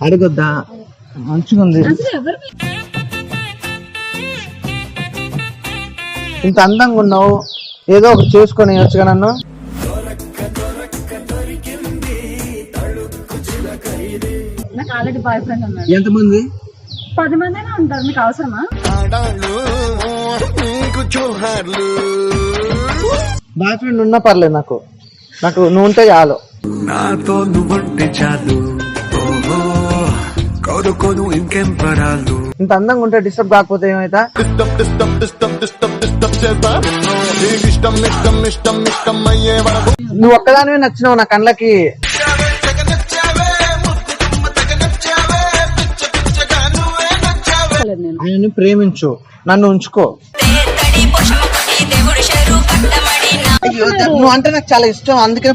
అడగొద్దా? మంచిగా ఉంది. ఇంత అందంగా ఉన్నావు, ఏదో ఒకటి చేసుకొని వచ్చుగా నన్ను. నాకు ఆల్రెడీ బాయ్ ఫ్రెండ్ ఉన్నాడు. ఎంతమంది? 10 మందినే ఉంటారు. మీకు అవసరమా? బాయ్ ఫ్రెండ్ ఉన్నా పర్లేదు, నాకు నువ్వు ఉంటే చాలు. నాతో నువ్వంటే చాలు, కోరుకోను ఇంకేం పరాలు. ఇంత అందంగా ఉంటే డిస్టర్బ్ కాకపోతే ఏమైతా? నువ్వు ఒక్కదానివే నచ్చినావు నా కళ్ళకి. ఆయన్ని ప్రేమించు, నన్ను ఉంచుకో. నువ్వు అంటే నాకు చాలా ఇష్టం, అందుకే.